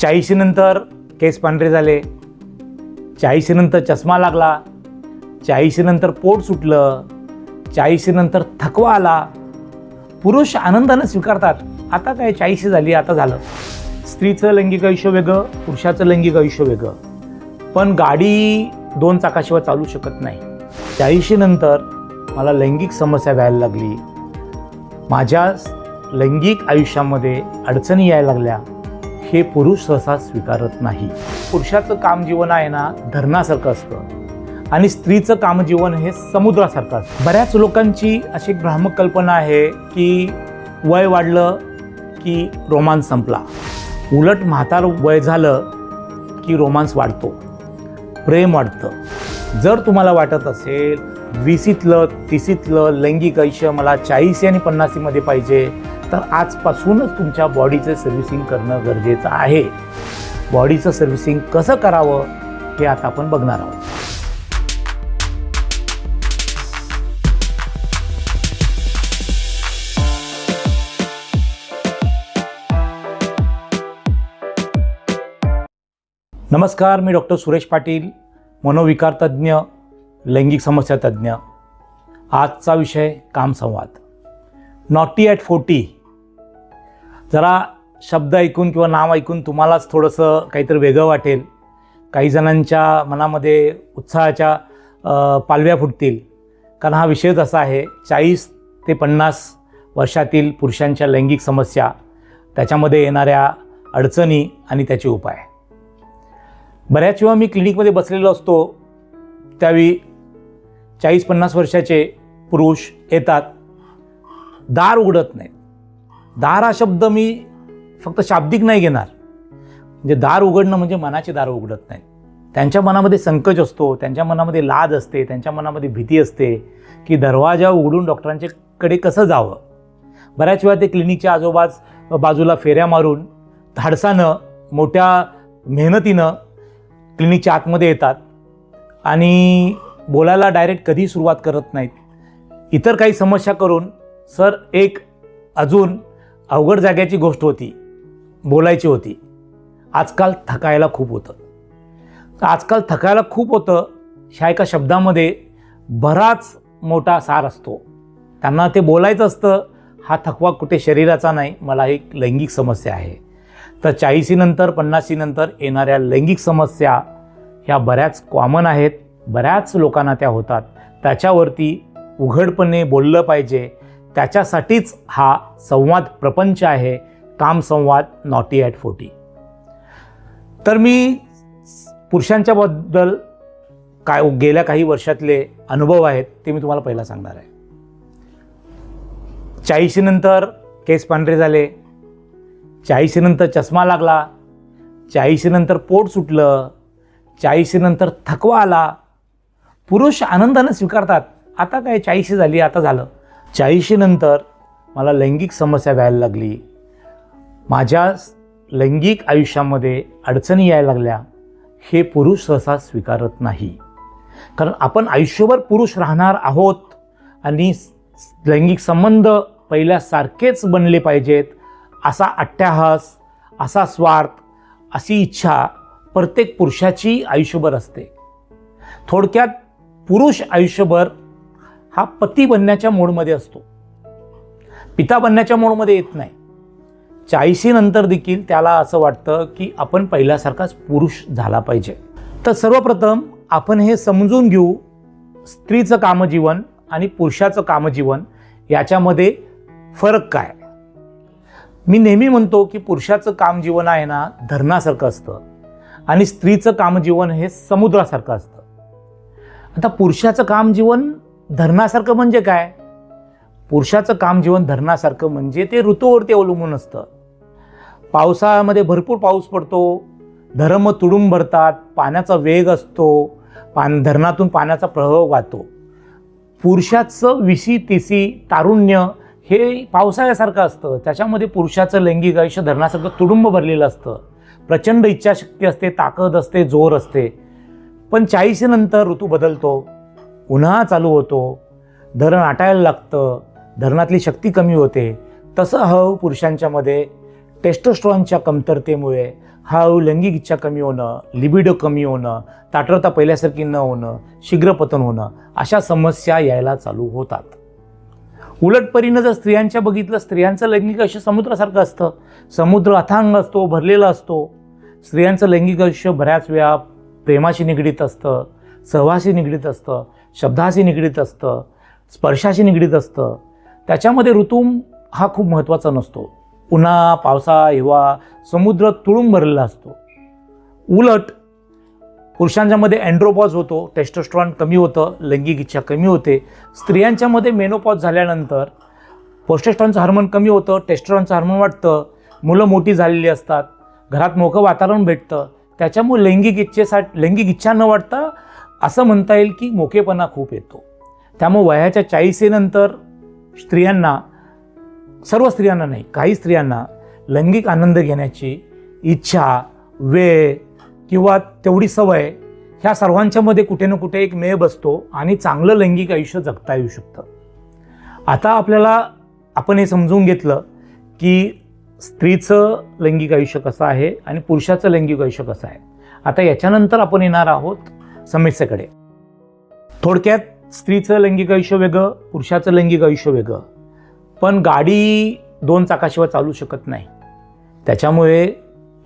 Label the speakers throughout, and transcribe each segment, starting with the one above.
Speaker 1: 40 नंतर केस पांढरे झाले, 40 नंतर चष्मा लागला, 40 नंतर पोट सुटलं, 40 नंतर थकवा आला. पुरुष आनंदाने स्वीकारतात, आता काय 40 झाली, आता झालं. स्त्रीचं लैंगिक आयुष्य वेगळं, पुरुषाचं लैंगिक आयुष्य वेगळं. पण गाडी 2 चाकाशिवाय चालू शकत नाही. 40 नंतर मला लैंगिक समस्या व्हायला लागली, माझ्या लैंगिक आयुष्यामध्ये अडचणी यायला लागल्या, हे पुरुष सहसा स्वीकारत नाही. पुरुषाचं कामजीवन आहे ना धरणासारखं असतं आणि स्त्रीचं कामजीवन हे समुद्रासारखं असतं. बऱ्याच लोकांची अशी एक भ्रामक कल्पना आहे की वय वाढलं की रोमांस संपला. उलट म्हातार वय झालं की रोमांस वाढतो, प्रेम वाढतं. जर तुम्हाला वाटत असेल 20तलं 30तलं लैंगिक आयुष्य मला 40 आणि 50मध्ये पाहिजे, तर आजपासूनच तुमच्या बॉडीचं सर्व्हिसिंग करणं गरजेचं आहे. बॉडीचं सर्व्हिसिंग कसं करावं हे आता आपण बघणार आहोत. नमस्कार, मी डॉक्टर सुरेश पाटील, मनोविकार तज्ज्ञ, लैंगिक समस्या तज्ज्ञ. आजचा विषय कामसंवाद. Naughty at 40. जरा शब्द ऐकून किंवा नाव ऐकून तुम्हालाच थोडंसं काहीतरी वेगळं वाटेल. काही जणांच्या मनामध्ये उत्साहाच्या पालव्या फुटतील, कारण हा विषयच असा आहे. 40 ते 50 वर्षातील पुरुषांच्या लैंगिक समस्या, त्याच्यामध्ये येणाऱ्या अडचणी आणि त्याचे उपाय. बऱ्याच वेळा मी क्लिनिकमध्ये बसलेलो असतो, त्यावेळी 40-50 वर्षाचे पुरुष येतात, दार उघडत नाहीत. दार हा शब्द मी फक्त शाब्दिक नाही घेणार, म्हणजे दार उघडणं म्हणजे मनाचे दार उघडत नाहीत. त्यांच्या मनामध्ये संकोच असतो, त्यांच्या मनामध्ये लाज असते, त्यांच्या मनामध्ये भीती असते की दरवाजा उघडून डॉक्टरांच्याकडे कसं जावं. बऱ्याच वेळा ते क्लिनिकच्या बाजूला फेऱ्या मारून धाडसानं, मोठ्या मेहनतीनं क्लिनिकच्या आतमध्ये येतात आणि बोलायला डायरेक्ट कधी सुरुवात करत नाहीत. इतर काही समस्या करून, सर एक अजून अवघड जाग्याची गोष्ट होती, बोलायची होती. आजकाल थकायला खूप होतं. ह्या एका शब्दामध्ये बराच मोठा सार असतो. त्यांना ते बोलायचं असतं, हा थकवा कुठे शरीराचा नाही, मला एक लैंगिक समस्या आहे. तर 40 नंतर 50 नंतर येणाऱ्या लैंगिक समस्या ह्या बऱ्याच कॉमन आहेत, बऱ्याच लोकांना त्या होतात. त्याच्यावरती उघडपणे बोललं पाहिजे. त्याच्यासाठीच हा संवाद प्रपंच आहे, कामसंवाद नॉटी ॲट 40. तर मी पुरुषांच्या बद्दल काय गेल्या काही वर्षातले अनुभव आहेत ते मी तुम्हाला पहिला सांगणार आहे. 40 नंतर केस पांढरे झाले, 40 नंतर चष्मा लागला, 40 नंतर पोट सुटलं, 40 नंतर थकवा आला. पुरुष आनंदाने स्वीकारतात, आता काय 40 झाली, आता झालं. 40 नंतर मला लैंगिक समस्या व्हायला लागली, माझ्या लैंगिक आयुष्यामध्ये अडचणी यायला लागल्या, हे पुरुष सहसा स्वीकारत नाही. कारण आपण आयुष्यभर पुरुष राहणार आहोत आणि लैंगिक संबंध पहिल्यासारखेच बनले पाहिजेत, असा अट्टहास, असा स्वार्थ, अशी इच्छा प्रत्येक पुरुषाची आयुष्यभर असते. थोडक्यात पुरुष आयुष्यभर हा पती बनण्याच्या मोडमध्ये असतो, पिता बनण्याच्या मोडमध्ये येत नाही. 40 नंतर देखील त्याला असं वाटतं की आपण पहिल्यासारखाच पुरुष झाला पाहिजे. तर सर्वप्रथम आपण हे समजून घेऊ, स्त्रीचं कामजीवन आणि पुरुषाचं कामजीवन याच्यामध्ये फरक काय. मी नेहमी म्हणतो की पुरुषाचं कामजीवन आहे ना धरणासारखं असतं आणि स्त्रीचं कामजीवन हे समुद्रासारखं असतं. आता पुरुषाचं कामजीवन धरणासारखं म्हणजे काय? पुरुषाचं कामजीवन धरणासारखं म्हणजे ते ऋतूवरती अवलंबून असतं. पावसाळ्यामध्ये भरपूर पाऊस पडतो, धरम तुडुंब भरतात, पाण्याचा वेग असतो, धरणातून पाण्याचा प्रवाह वाहतो. पुरुषाचं 20-30 तारुण्य हे पावसाळ्यासारखं असतं. त्याच्यामध्ये पुरुषाचं लैंगिक आयुष्य धरणासारखं तुडुंब भरलेलं असतं. प्रचंड इच्छाशक्ती असते, ताकद असते, जोर असते. पण 40 नंतर ऋतू बदलतो, उन्हाळा चालू होतो, धरण आटायला लागतं, धरणातली शक्ती कमी होते. तसं हळूहळू पुरुषांच्यामध्ये टेस्टोस्टेरॉनच्या कमतरतेमुळे, हळूहळू लैंगिक इच्छा कमी होणं, लिबिडो कमी होणं, ताठरता पहिल्यासारखी न होणं, शीघ्रपतन होणं, अशा समस्या यायला चालू होतात. उलटपरीनं जर स्त्रियांच्या बघितलं, स्त्रियांचं लैंगिक आयुष्य समुद्रासारखं असतं. समुद्र अथांग असतो, भरलेला असतो. स्त्रियांचं लैंगिक आयुष्य बऱ्याच वेळा प्रेमाशी निगडीत असतं, सहवाशी निगडीत असतं, शब्दाशी निगडीत असतं, स्पर्शाशी निगडीत असतं. त्याच्यामध्ये ऋतू हा खूप महत्त्वाचा नसतो. उन्हाळा, पावसाळा, हिवाळा, समुद्र तुळून भरलेला असतो. उलट पुरुषांच्यामध्ये अँड्रोपॉज होतो, टेस्टोस्टेरॉन कमी होतं, लैंगिक इच्छा कमी होते. स्त्रियांच्यामध्ये मेनोपॉज झाल्यानंतर प्रोस्टेस्टेरॉनचं हार्मोन कमी होतं, टेस्टोस्टेरॉनचं हार्मोन वाढतं, मुलं मोठी झालेली असतात, घरात मोकळं वातावरण भेटतं. त्याच्यामुळे लैंगिक इच्छा न वाटता असं म्हणता येईल की मोकेपणा खूप येतो. त्यामुळे वयाच्या 40 नंतर स्त्रियांना, सर्व स्त्रियांना नाही, काही स्त्रियांना लैंगिक आनंद घेण्याची इच्छा, वेळ किंवा तेवढी सवय, ह्या सर्वांच्यामध्ये कुठे ना कुठे एक मेळ बसतो आणि चांगलं लैंगिक आयुष्य जगता येऊ शकतं. आता आपण हे समजून घेतलं की स्त्रीचं लैंगिक आयुष्य कसं आहे आणि पुरुषाचं लैंगिक आयुष्य कसं आहे. आता याच्यानंतर आपण येणार आहोत समस्येकडे. थोडक्यात स्त्रीचं लैंगिक आयुष्य वेगळं, पुरुषाचं लैंगिक आयुष्य वेगळं. पण गाडी 2 चाकाशिवाय चालू शकत नाही. त्याच्यामुळे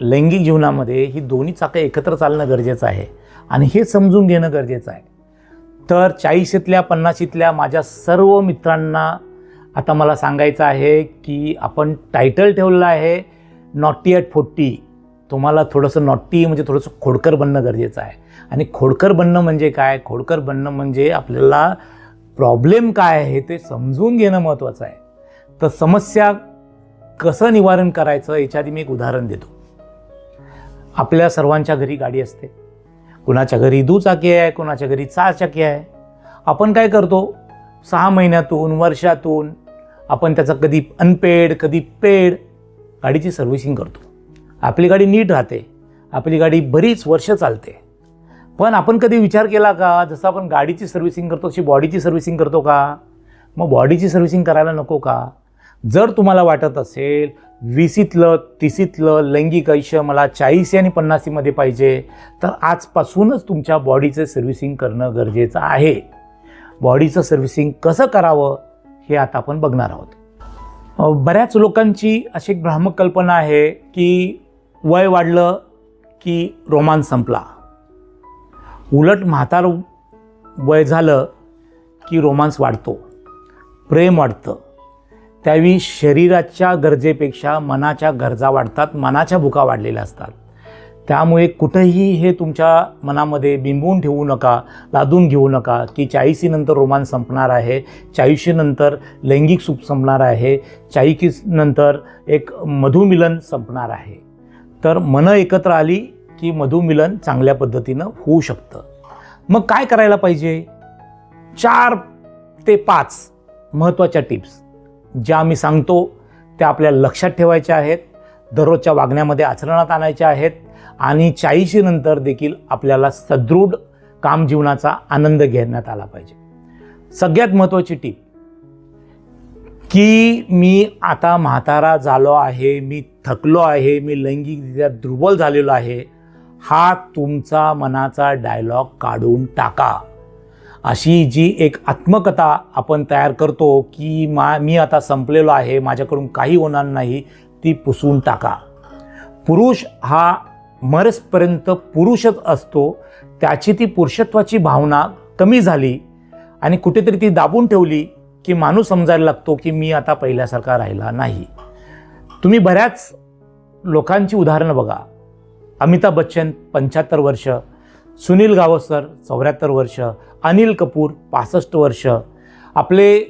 Speaker 1: लैंगिक जीवनामध्ये ही दोन्ही चाकं एकत्र चालणं गरजेचं आहे आणि हे समजून घेणं गरजेचं आहे. तर 40तल्या 50तल्या माझ्या सर्व मित्रांना आता मला सांगायचं आहे की आपण टायटल ठेवलं आहे नॉटी ॲट 40. तुम्हाला थोडंसं नॉटी म्हणजे थोडंसं खोडकर बनणं गरजेचं आहे. आणि खोडकर बनणं म्हणजे काय? खोडकर बनणं म्हणजे आपल्याला प्रॉब्लेम काय आहे ते समजून घेणं महत्त्वाचं आहे. तर समस्या कसं निवारण करायचं याच्या आधी मी एक उदाहरण देतो. आपल्या सर्वांच्या घरी गाडी असते. कुणाच्या घरी दुचाकी आहे, कुणाच्या घरी 4 चाकी आहे. आपण काय करतो, 6 महिन्यातून, वर्षातून आपण त्याचा कधी अनपेड कधी पेड गाडीची सर्व्हिसिंग करतो. आपली गाडी नीट राहते, आपली गाडी बरीच वर्ष चालते. पण आपण कधी विचार केला का, जसं आपण गाडीची सर्व्हिसिंग करतो तशी बॉडीची सर्व्हिसिंग करतो का? मग बॉडीची सर्व्हिसिंग करायला नको का? जर तुम्हाला वाटत असेल 20तलं 30तलं लैंगिक आयुष्य मला 40 आणि 50मध्ये पाहिजे, तर आजपासूनच तुमच्या बॉडीचं सर्व्हिसिंग करणं गरजेचं आहे. बॉडीचं सर्व्हिसिंग कसं करावं हे आता आपण बघणार आहोत. बऱ्याच लोकांची अशी एक भ्रामक कल्पना आहे की वय वाढलं की रोमांस संपला. उलट म्हातार वय झालं की रोमांस वाढतो, प्रेम वाढतं. त्यावेळी शरीराच्या गरजेपेक्षा मनाच्या गरजा वाढतात, मनाच्या भुका वाढलेल्या असतात. त्यामुळे कुठंही हे तुमच्या मनामध्ये बिंबवून ठेवू नका, लादून घेऊ नका की 40 नंतर रोमांस संपणार आहे, 40 नंतर लैंगिक सुख संपणार आहे, 40 नंतर एक मधुमिलन संपणार आहे. तर मनं एकत्र आली की मधुमिलन चांगल्या पद्धतीनं होऊ शकतं. मग काय करायला पाहिजे? 4 ते 5 महत्त्वाच्या टिप्स ज्या मी सांगतो त्या आपल्याला लक्षात ठेवायच्या आहेत, दररोजच्या वागण्यामध्ये आचरणात आणायच्या आहेत आणि 40 नंतर देखील आपल्याला सदृढ काम जीवनाचा आनंद घेण्यात आला पाहिजे. सगळ्यात महत्त्वाची टीप की मी आता म्हातारा झालो आहे, मी थकलो आहे, मी लैंगिकरित्या दुर्बल झालेलो आहे, हा तुमचा मनाचा डायलॉग काढून टाका. अशी जी एक आत्मकथा आपण तयार करतो की मी आता संपलेलो आहे, माझ्याकडून काही होणार नाही, ती पुसून टाका. पुरुष हा मरेपर्यंत पुरुषच असतो. त्याची ती पुरुषत्वाची भावना कमी झाली आणि कुठेतरी ती दाबून ठेवली की माणूस समजायला लागतो की मी आता पहिल्यासारखा राहिला नाही. तुम्ही बऱ्याच लोकांची उदाहरणं बघा. अमिताभ बच्चन 75 वर्ष, सुनील गावस्कर 74 वर्ष, अनिल कपूर 65 वर्ष, आपले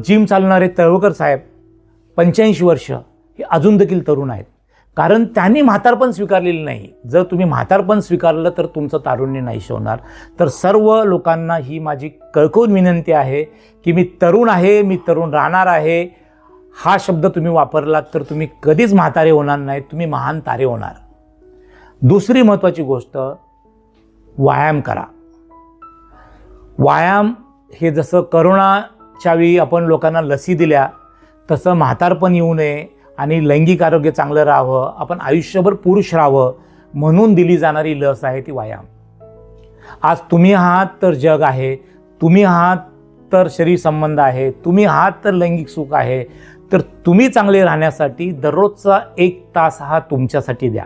Speaker 1: जिम चालणारे तळवकर साहेब 85 वर्ष, हे अजून देखील तरुण आहेत. कारण त्यांनी म्हातारपण स्वीकारलेलं नाही. जर तुम्ही म्हातारपण स्वीकारलं तर तुमचं तारुण्य नाहीशी होणार. तर सर्व लोकांना ही माझी कळकळून विनंती आहे की मी तरुण आहे, मी तरुण राहणार आहे, हा शब्द तुम्ही वापरलात तर तुम्ही कधीच म्हातारे होणार नाही, तुम्ही महान तारे होणार. दुसरी महत्त्वाची गोष्ट, व्यायाम करा. व्यायाम हे जसं करोनाच्या वेळी आपण लोकांना लसी दिल्या तसं म्हातारपण येऊ नये आणि लैंगिक आरोग्य चांगलं राहावं, आपण आयुष्यभर पुरुष राहावं म्हणून दिली जाणारी लस आहे ती व्यायाम. आज तुम्ही आहात तर जग आहे, तुम्ही आहात तर शरीर संबंध आहे, तुम्ही आहात तर लैंगिक सुख आहे. तर तुम्ही चांगले राहण्यासाठी दररोजचा 1 तास हा तुमच्यासाठी द्या.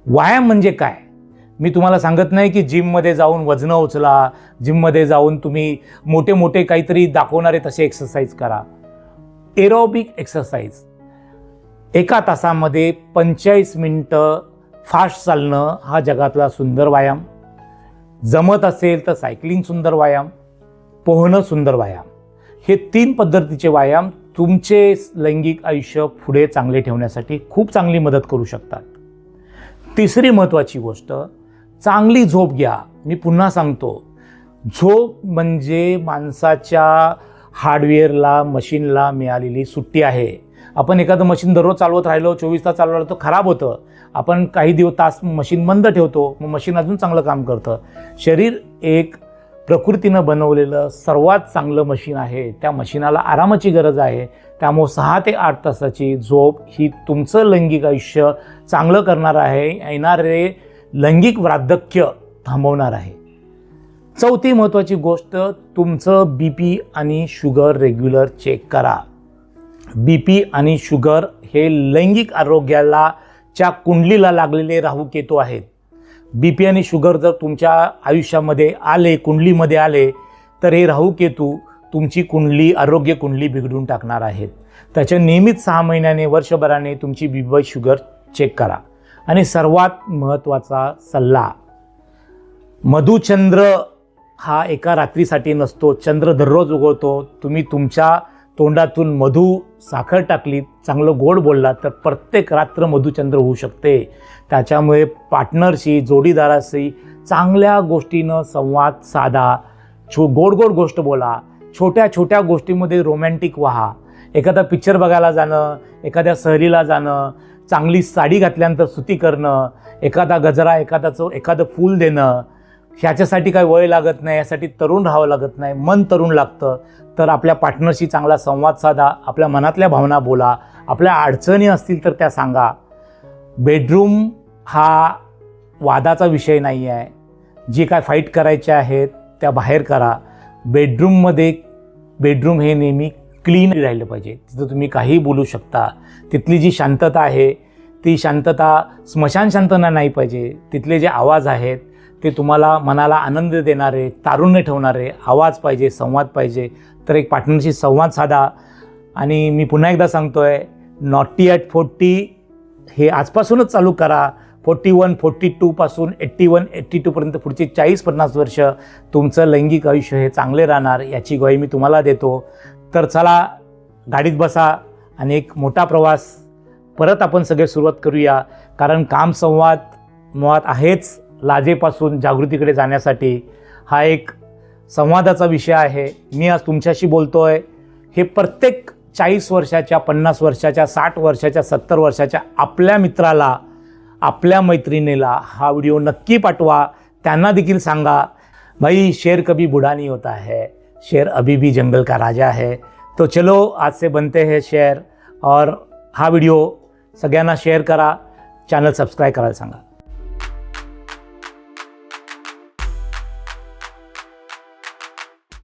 Speaker 1: व्यायाम म्हणजे काय? मी तुम्हाला सांगत नाही की जिममध्ये जाऊन वजनं उचला, जिममध्ये जाऊन तुम्ही मोठे मोठे काहीतरी दाखवणारे तसे एक्सरसाइज करा. एरोबिक एक्सरसाइज 1 तासामध्ये 45 मिनटं फास्ट चालणं हा जगातला सुंदर व्यायाम. जमत असेल तर सायकलिंग सुंदर व्यायाम, पोहणं सुंदर व्यायाम. हे 3 पद्धतीचे व्यायाम तुमचे लैंगिक आयुष्य पुढे चांगले ठेवण्यासाठी खूप चांगली मदत करू शकतात. तिसरी महत्त्वाची गोष्ट, चांगली झोप घ्या. मी पुन्हा सांगतो, झोप म्हणजे माणसाच्या हार्डवेअरला, मशीनला मिळालेली सुट्टी आहे. आपण एखादं मशीन दररोज चालवत राहिलो, 24 तास चालवलं तर खराब होतं. आपण काही तास मशीन बंद ठेवतो, मग मशीन अजून चांगलं काम करतं. शरीर एक प्रकृतीनं बनवलेलं सर्वात चांगलं मशीन आहे. त्या मशीनाला आरामाची गरज आहे. त्यामुळे 6 ते 8 तासाची झोप ही तुमचं लैंगिक आयुष्य चांगलं करणार आहे, येणारे लैंगिक वार्धक्य थांबवणार आहे. चौथी महत्त्वाची गोष्ट, तुमचं BP आणि शुगर रेग्युलर चेक करा. BP आणि शुगर हे लैंगिक आरोग्याला च्या कुंडलीला लागलेले राहू केतू आहेत. BP आणि शुगर जर तुमच्या आयुष्यामध्ये आले, कुंडलीमध्ये आले, तर हे राहू केतू तुमची कुंडली, आरोग्य कुंडली बिघडून टाकणार आहेत. त्याच्या नियमित 6 महिन्याने, वर्षभराने तुमची BP शुगर चेक करा. आणि सर्वात महत्त्वाचा सल्ला, मधुचंद्र हा एका रात्रीसाठी नसतो. चंद्र दररोज उगवतो. तुम्ही तुमच्या तोंडातून मधू, साखर टाकली, चांगलं गोड बोलला तर प्रत्येक रात्र मधुचंद्र होऊ शकते. त्याच्यामुळे पार्टनरशी, जोडीदाराशी चांगल्या गोष्टीनं संवाद साधा, गोड गोड गोष्ट बोला. छोट्या छोट्या गोष्टीमध्ये रोमॅन्टिक व्हा. एखादा पिक्चर बघायला जाणं, एखाद्या सहलीला जाणं, चांगली साडी घातल्यानंतर स्तुती करणं, एखादा गजरा, एखादं फूल देणं. ह्याच्यासाठी काय वय लागत नाही, यासाठी तरुण राहावं लागत नाही, मन तरुण लागतं. तर आपल्या पार्टनरशी चांगला संवाद साधा, आपल्या मनातल्या भावना बोला, आपल्या अडचणी असतील तर त्या सांगा. बेडरूम हा वादाचा विषय नाही आहे. जे काय फाईट करायचे आहेत त्या बाहेर करा. बेडरूम हे नेहमी क्लीन राहिलं पाहिजे. तिथं तुम्ही काहीही बोलू शकता. तिथली जी शांतता आहे ती शांतता स्मशान शांतता नाही पाहिजे. तिथले जे आवाज आहेत ते तुम्हाला मनाला आनंद देणारे, तारुण्य ठेवणारे आवाज पाहिजे, संवाद पाहिजे. तर एक पार्टनरशी संवाद साधा. आणि मी पुन्हा एकदा सांगतोय, नॉटी ॲट 40 हे आजपासूनच चालू करा. 41, 42 पासून 81, 82पर्यंत पुढची 40-50 वर्ष तुमचं लैंगिक आयुष्य हे चांगले राहणार, याची ग्वाही मी तुम्हाला देतो. तर चला, गाडीत बसा आणि एक मोठा प्रवास परत आपण सगळे सुरुवात करूया. कारण कामसंवाद मुळात आहेच लाजेपासून जागृतीकडे जाण्यासाठी. हा एक संवादाचा विषय आहे. मी आज तुमच्याशी बोलतोय. हे प्रत्येक 40 वर्षाच्या, 50 वर्षाच्या, 60 वर्षाच्या, 70 वर्षाच्या आपल्या मित्राला, आपल्या मैत्रिणीला हा व्हिडिओ नक्की पाठवा. त्यांना देखील सांगा, भाई शेर कभी बूढ़ा नहीं होता है, शेर अभी भी जंगल का राजा है. तो चलो आज से बनते हैं शेर. और हा व्हिडिओ सगळ्यांना शेअर करा. चॅनल सबस्क्राईब करायला सांगा.